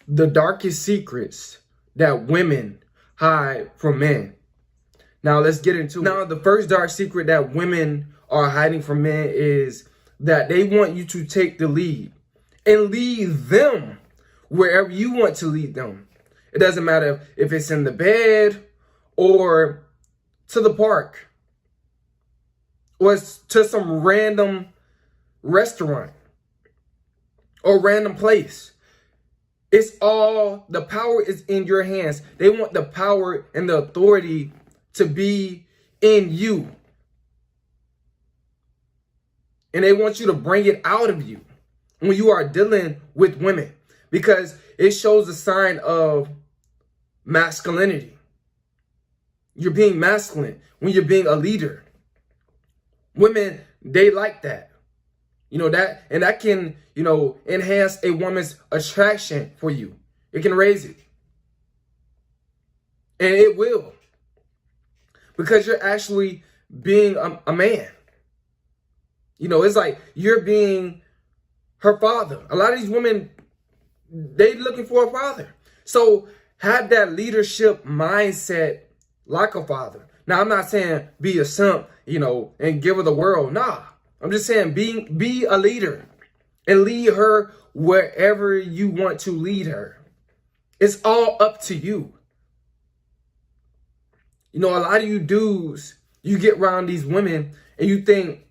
the darkest secrets that women hide from men. Now let's get into it. Now, the first dark secret that women are hiding from men is that they want you to take the lead and lead them wherever you want to lead them. It doesn't matter if it's in the bed or to the park or to some random restaurant or random place. It's all, the power is in your hands. They want the power and the authority to be in you. And they want you to bring it out of you when you are dealing with women, because it shows a sign of masculinity. You're being masculine when you're being a leader. Women, they like that. You know, that can, enhance a woman's attraction for you. It can raise it. And it will. Because you're actually being a man. It's like you're being her father. A lot of these women, they looking for a father. So have that leadership mindset like a father. Now, I'm not saying be a simp, and give her the world. Nah. I'm just saying be a leader and lead her wherever you want to lead her. It's all up to you. A lot of you dudes, you get around these women and you think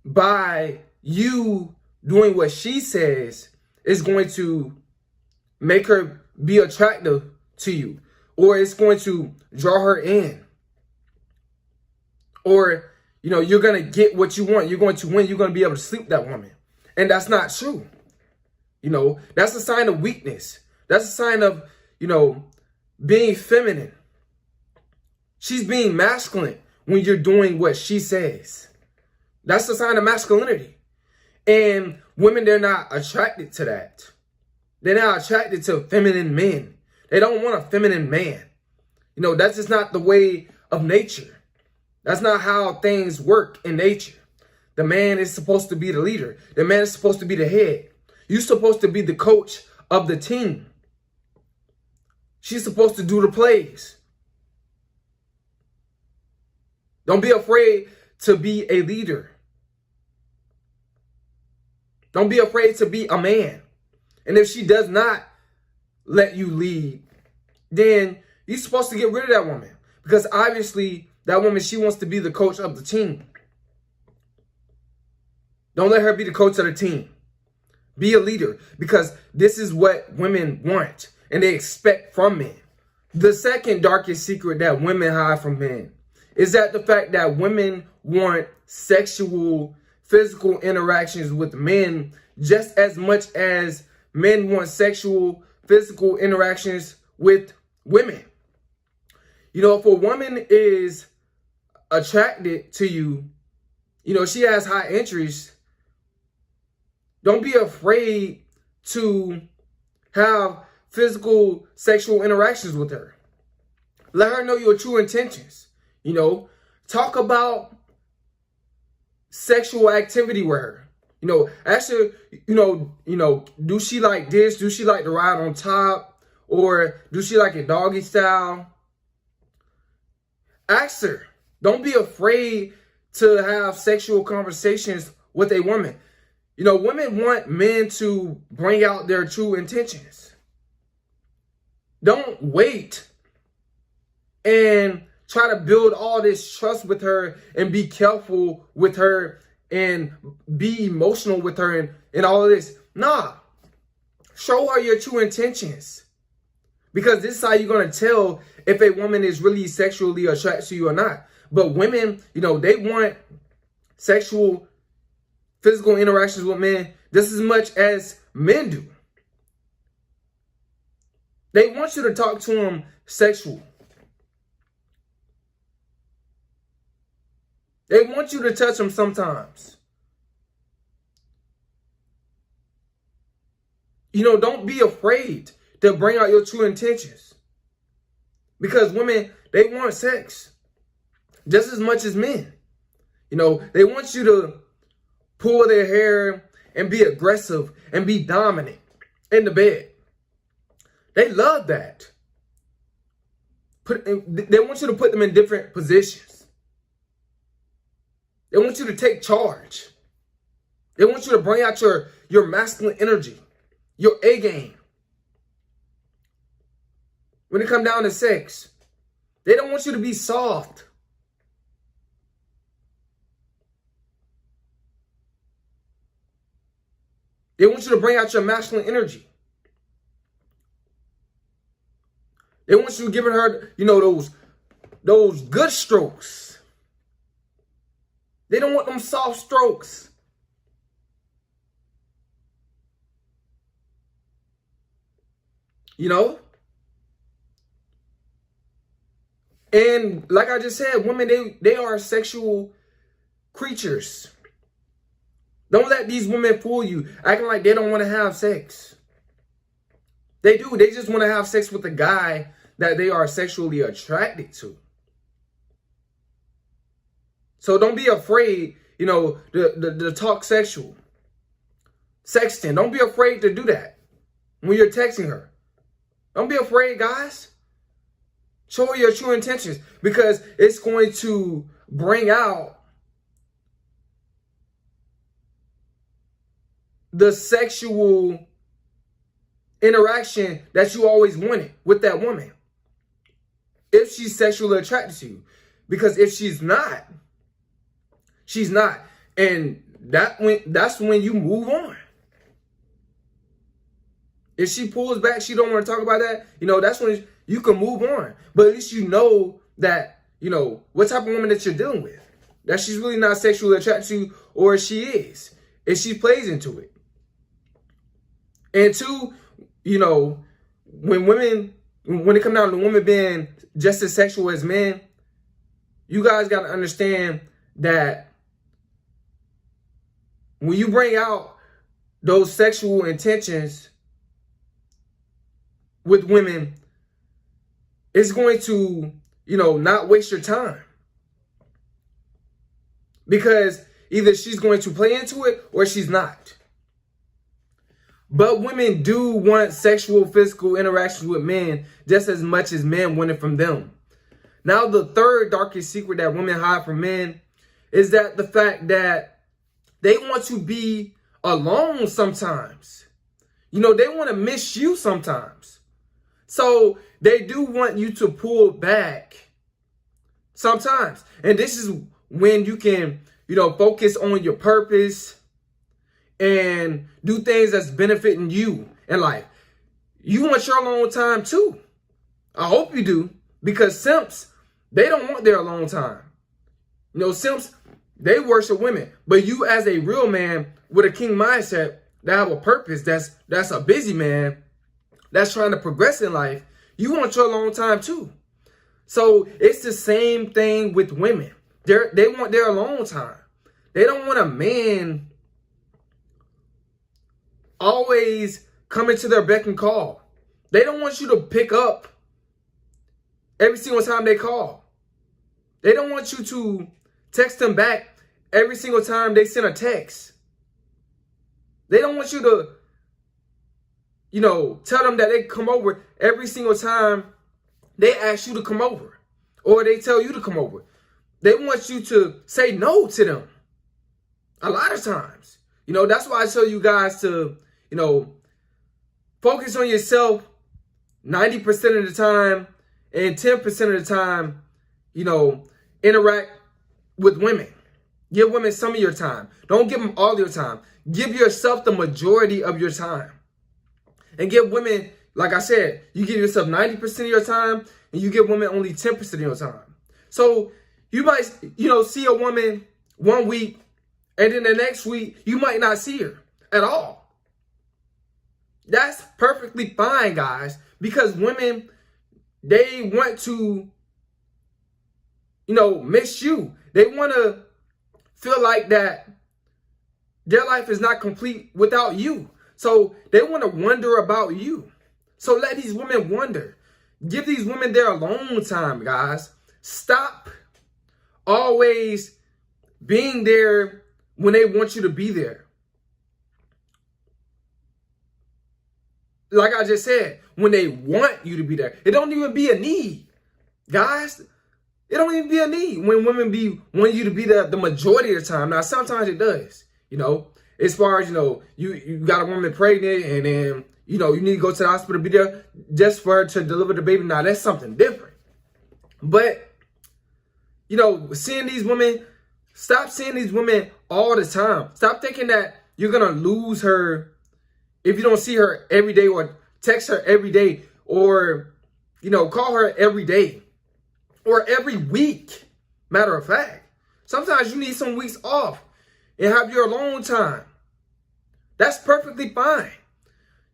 by you doing what she says is going to make her be attractive to you, or it's going to draw her in, or you're going to get what you want. You're going to win. You're going to be able to sleep with that woman. And that's not true. That's a sign of weakness. That's a sign of, being feminine. She's being masculine when you're doing what she says. That's a sign of masculinity. And women, they're not attracted to that. They're not attracted to feminine men. They don't want a feminine man. That's just not the way of nature. That's not how things work in nature. The man is supposed to be the leader. The man is supposed to be the head. You're supposed to be the coach of the team. She's supposed to do the plays. Don't be afraid to be a leader. Don't be afraid to be a man. And if she does not let you lead, then you're supposed to get rid of that woman. Because obviously, that woman, she wants to be the coach of the team. Don't let her be the coach of the team. Be a leader, because this is what women want and they expect from men. The second darkest secret that women hide from men is that the fact that women want physical interactions with men just as much as men want physical interactions with women. If a woman is attracted to you, she has high interest, don't be afraid to have sexual interactions with her. Let her know your true intentions. Talk about sexual activity with her. Ask her, do she like this? Do she like to ride on top? Or do she like a doggy style? Ask her. Don't be afraid to have sexual conversations with a woman. Women want men to bring out their true intentions. Don't wait and try to build all this trust with her and be careful with her and be emotional with her and all of this. Nah. Show her your true intentions. Because this is how you're going to tell if a woman is really sexually attracted to you or not. But women, they want physical interactions with men just as much as men do. They want you to talk to them sexual. They want you to touch them sometimes. Don't be afraid to bring out your true intentions. Because women, they want sex just as much as men. They want you to pull their hair and be aggressive and be dominant. in the bed. They love that. They want you to put them in different positions. They want you to take charge. They want you to bring out your masculine energy, your A game. When it comes down to sex, they don't want you to be soft. They want you to bring out your masculine energy. They want you giving her, those good strokes. They don't want them soft strokes. And like I just said, women, they are sexual creatures. Don't let these women fool you, acting like they don't want to have sex. They do. They just want to have sex with the guy that they are sexually attracted to. So don't be afraid, to talk sexual. Sexting. Don't be afraid to do that when you're texting her. Don't be afraid, guys. Show her your true intentions, because it's going to bring out the sexual interaction that you always wanted with that woman, if she's sexually attracted to you. Because if she's not, she's not. And that's when you move on. If she pulls back, she don't want to talk about that, that's when you can move on. But at least you know that, what type of woman that you're dealing with. That she's really not sexually attracted to you, or she is. If she plays into it. And two, when it comes down to women being just as sexual as men, you guys got to understand that when you bring out those sexual intentions with women, it's going to, not waste your time. Because either she's going to play into it or she's not. But women do want sexual, physical interactions with men just as much as men want it from them. Now, the third darkest secret that women hide from men is that the fact that they want to be alone sometimes. They want to miss you sometimes. So they do want you to pull back sometimes. And this is when you can, focus on your purpose and do things that's benefiting you in life. You want your alone time too. I hope you do. Because simps, they don't want their alone time. Simps, they worship women. But you, as a real man with a king mindset, that have a purpose, that's a busy man, that's trying to progress in life, you want your alone time too. So it's the same thing with women. They want their alone time. They don't want a man always coming to their beck and call. They don't want you to pick up every single time they call. They don't want you to text them back every single time they send a text. They don't want you to, tell them that they come over every single time they ask you to come over or they tell you to come over. They want you to say no to them a lot of times. That's why I tell you guys to, focus on yourself 90% of the time, and 10% of the time, interact with women. Give women some of your time. Don't give them all your time. Give yourself the majority of your time. And give women, like I said, you give yourself 90% of your time, and you give women only 10% of your time. So you might, see a woman one week, and then the next week, you might not see her at all. That's perfectly fine, guys, because women, they want to, miss you. They want to feel like that their life is not complete without you. So they want to wonder about you. So let these women wonder. Give these women their alone time, guys. Stop always being there when they want you to be there. like I just said, when they want you to be there. It don't even be a need, guys. It don't even be a need when women want you to be there the majority of the time. Now, sometimes it does, as far as, you got a woman pregnant and then, you need to go to the hospital, be there just for her to deliver the baby. Now, that's something different. But, seeing these women, stop seeing these women all the time. Stop thinking that you're going to lose her if you don't see her every day or text her every day or, call her every day or every week. Matter of fact, sometimes you need some weeks off and have your alone time. That's perfectly fine.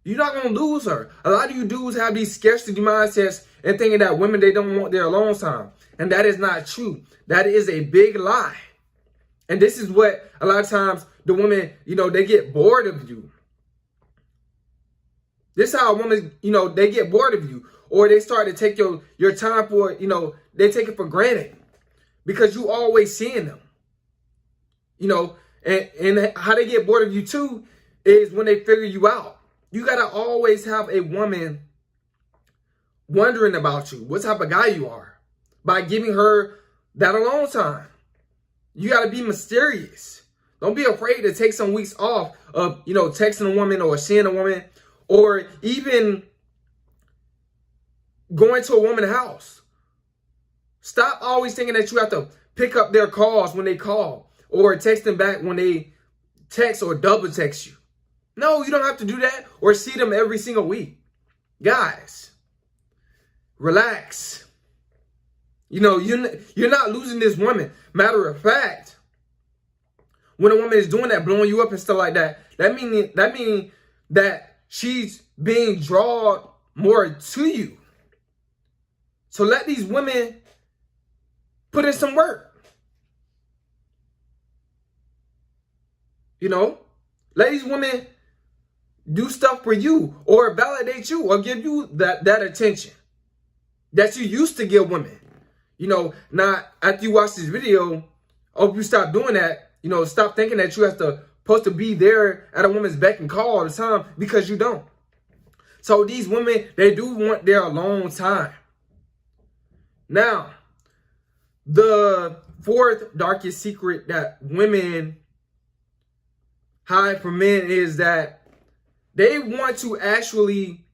You're not going to lose her. A lot of you dudes have these scarcity mindsets and thinking that women, they don't want their alone time. And that is not true. That is a big lie. And this is what a lot of times the women, they get bored of you. This is how a woman, they get bored of you. Or they start to take your time for, they take it for granted. Because you always seeing them. And how they get bored of you too is when they figure you out. You got to always have a woman wondering about you, what type of guy you are, by giving her that alone time. You got to be mysterious. Don't be afraid to take some weeks off of, texting a woman or seeing a woman or even going to a woman's house. Stop always thinking that you have to pick up their calls when they call or text them back when they text or double text you. No, you don't have to do that or see them every single week. Guys, relax. You're not losing this woman. Matter of fact, when a woman is doing that, blowing you up and stuff like that, that mean that she's being drawn more to you. So let these women put in some work. Let these women do stuff for you or validate you or give you that attention that you used to give women. Now after you watch this video, I hope you stop doing that. Stop thinking that you have to supposed to be there at a woman's beck and call all the time, because you don't. So these women, they do want their alone time. Now, the fourth darkest secret that women hide from men is that they want to actually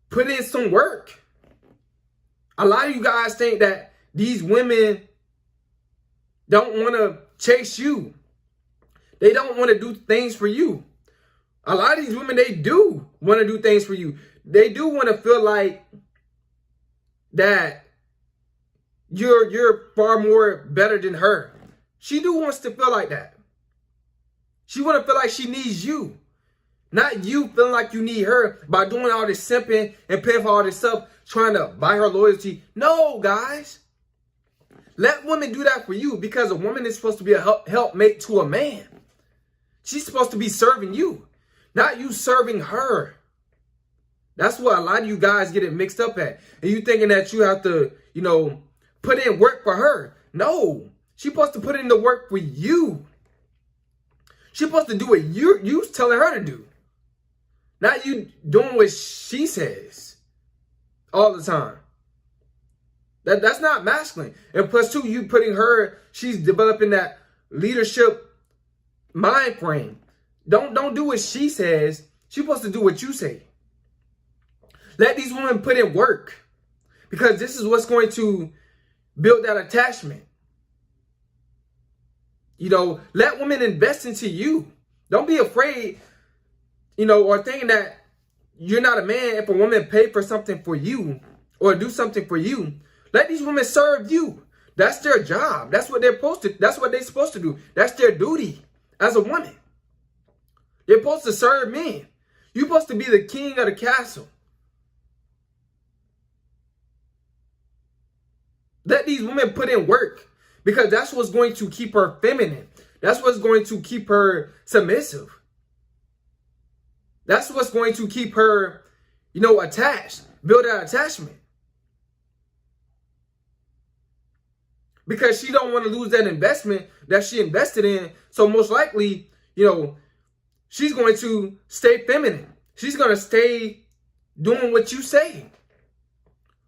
put in some work. A lot of you guys think that these women don't want to chase you. They don't want to do things for you. A lot of these women, they do want to do things for you. They do want to feel like that you're far more better than her. She do wants to feel like that. She want to feel like she needs you. Not you feeling like you need her by doing all this simping and paying for all this stuff, trying to buy her loyalty. No, guys. Let women do that for you, because a woman is supposed to be a helpmate to a man. She's supposed to be serving you, not you serving her. That's what a lot of you guys get it mixed up at. And you thinking that you have to, put in work for her. No, she's supposed to put in the work for you. She's supposed to do what you telling her to do. Not you doing what she says all the time. That's not masculine. And plus two, you putting her, she's developing that leadership mind frame. Don't do what she says. She's supposed to do what you say. Let these women put in work, because this is what's going to build that attachment. Let women invest into you. Don't be afraid, or thinking that you're not a man if a woman pay for something for you or do something for you. Let these women serve you. That's their job. That's what they're supposed to. That's what they're supposed to do. That's their duty as a woman. They're supposed to serve men. You're supposed to be the king of the castle. Let these women put in work, because that's what's going to keep her feminine. That's what's going to keep her submissive. That's what's going to keep her, attached. Build that attachment. Because she don't want to lose that investment that she invested in. So most likely, she's going to stay feminine. she's going to stay doing what you say.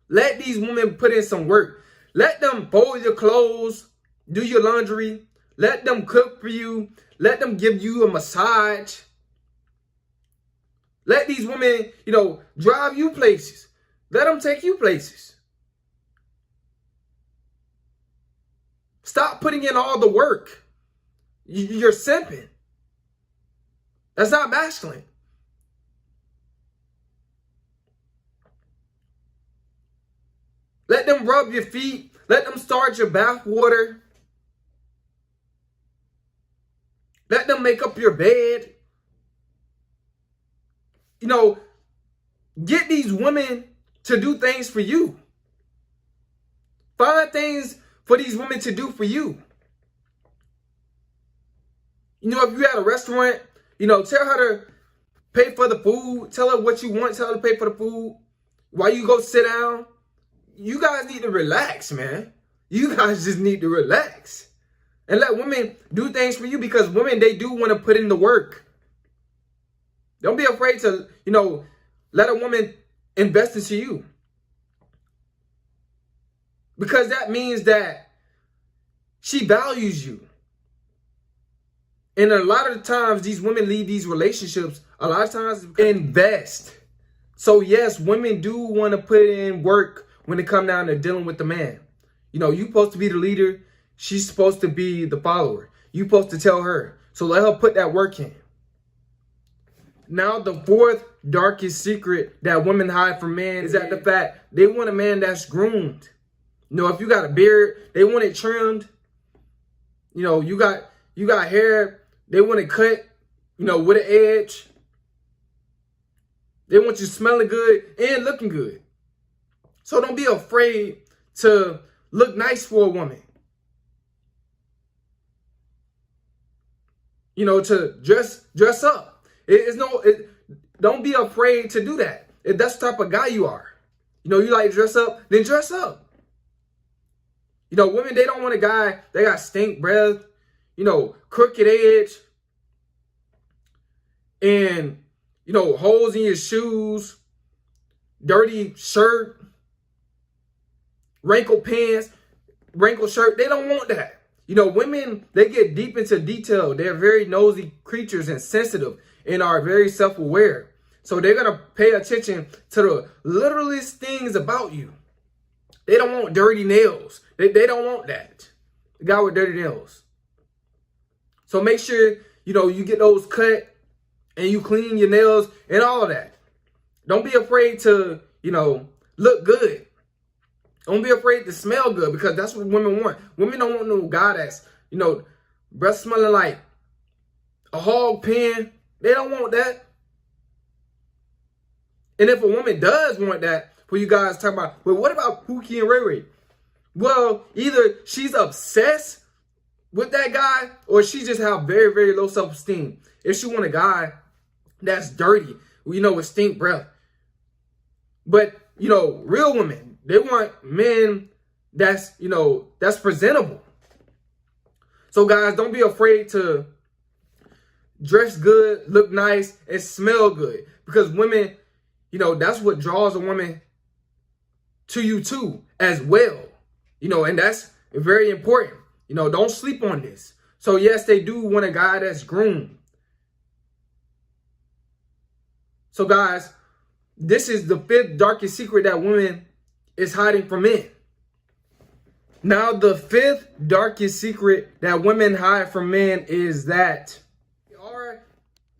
Let these women put in some work. Let them fold your clothes, do your laundry. Let them cook for you. Let them give you a massage. Let these women, drive you places. Let them take you places. Stop putting in all the work. You're simping. That's not masculine. Let them rub your feet. Let them start your bath water. Let them make up your bed. Get these women to do things for you. Find things for these women to do for you. If you at a restaurant, tell her to pay for the food. Tell her what you want. Tell her to pay for the food. While you go sit down, you guys need to relax, man. You guys just need to relax. And let women do things for you, because women, they do want to put in the work. Don't be afraid to, let a woman invest into you. Because that means that she values you. And a lot of the times, these women leave these relationships, a lot of times, invest. So yes, women do want to put in work when it comes down to dealing with the man. You're supposed to be the leader. She's supposed to be the follower. You're supposed to tell her. So let her put that work in. Now, the fourth darkest secret that women hide from men is that the fact they want a man that's groomed. If you got a beard, they want it trimmed. You got hair, they want it cut, with an edge. They want you smelling good and looking good. So don't be afraid to look nice for a woman. To dress up. Don't be afraid to do that. If that's the type of guy you are. You like to dress up, then dress up. Women, they don't want a guy that got stink breath, crooked edge, and, holes in your shoes, dirty shirt, wrinkled pants, wrinkled shirt. They don't want that. Women, they get deep into detail. They're very nosy creatures and sensitive and are very self-aware. So they're going to pay attention to the littlest things about you. They don't want dirty nails. They don't want that. The guy with dirty nails. So make sure, you get those cut and you clean your nails and all of that. Don't be afraid to, look good. Don't be afraid to smell good, because that's what women want. Women don't want no guy that's, breath smelling like a hog pen. They don't want that. And if a woman does want that, for you guys talking about, well, what about Pookie and Ray Ray? Well, either she's obsessed with that guy, or she just have very, very low self-esteem. If she want a guy that's dirty, with stink breath. But, real women, they want men that's, that's presentable. So guys, don't be afraid to dress good, look nice, and smell good. Because women, that's what draws a woman to you too, as well. And that's very important. Don't sleep on this. So yes, they do want a guy that's groomed. So guys, this is the fifth darkest secret that women is hiding from men. Now, the fifth darkest secret that women hide from men is that they are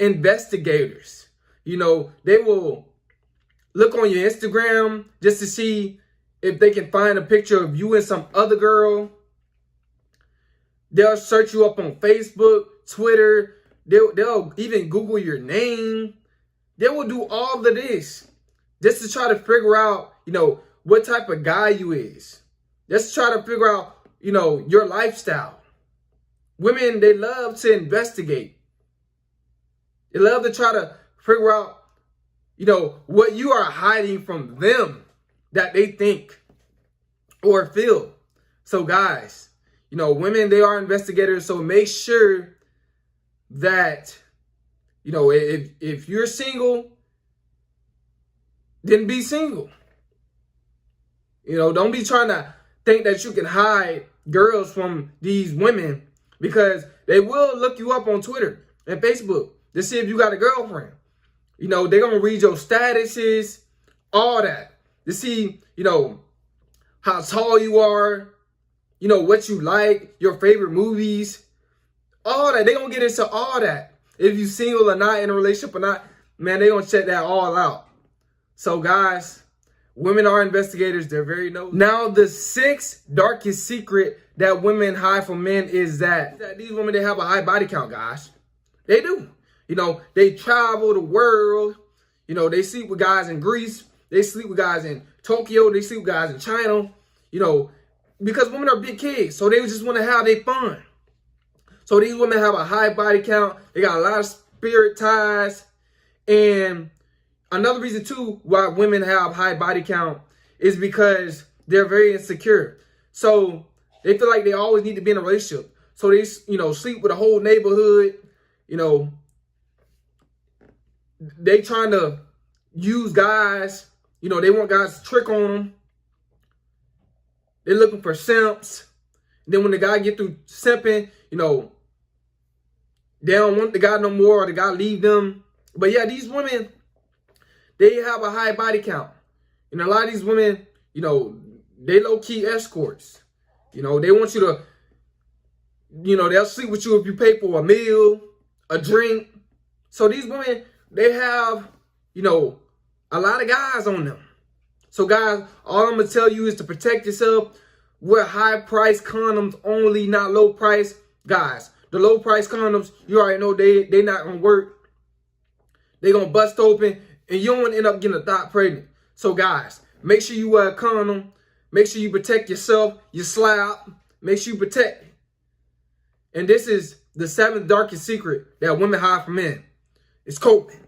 investigators. They will look on your Instagram just to see if they can find a picture of you and some other girl. They'll search you up on Facebook, Twitter. They'll even Google your name. They will do all of this just to try to figure out, what type of guy you is. Just try to figure out, your lifestyle. Women, they love to investigate. They love to try to figure out, what you are hiding from them that they think or feel. So guys, women, they are investigators. So make sure that, if you're single then be single. You know, don't be trying to think that you can hide girls from these women, because they will look you up on Twitter and Facebook to see if you got a girlfriend. You know, they're going to read your statuses, all that, to see, you know, how tall you are, you know, what you like, your favorite movies, all that. They're going to get into all that. If you single or not, in a relationship or not, man, they're going to check that all out. So, guys, women are investigators. They're very nosy. Now, the sixth darkest secret that women hide from men is that these women, they have a high body count, guys. They do. You know, they travel the world. You know, they sleep with guys in Greece. They sleep with guys in Tokyo. They sleep with guys in China. You know, because women are big kids. So they just want to have their fun. So these women have a high body count. They got a lot of spirit ties. And another reason, too, why women have high body count is because they're very insecure. So they feel like they always need to be in a relationship. So they, you know, sleep with the whole neighborhood. You know, they trying to use guys. You know, they want guys to trick on them. They're looking for simps. Then when the guy get through simping, you know, they don't want the guy no more, or the guy leave them. But yeah, these women, they have a high body count. And a lot of these women, you know, they low-key escorts. You know, they want you to, you know, they'll sleep with you if you pay for a meal, a drink. So these women, they have, you know, a lot of guys on them. So guys, all I'm going to tell you is to protect yourself. Wear high-price condoms only, not low-price. Guys, the low-price condoms, you already know they not going to work. They going to bust open, and you don't want to end up getting a thought pregnant. So guys, make sure you wear a condom. Make sure you protect yourself, your slap. Make sure you protect. And this is the seventh darkest secret that women hide from men. It's coping.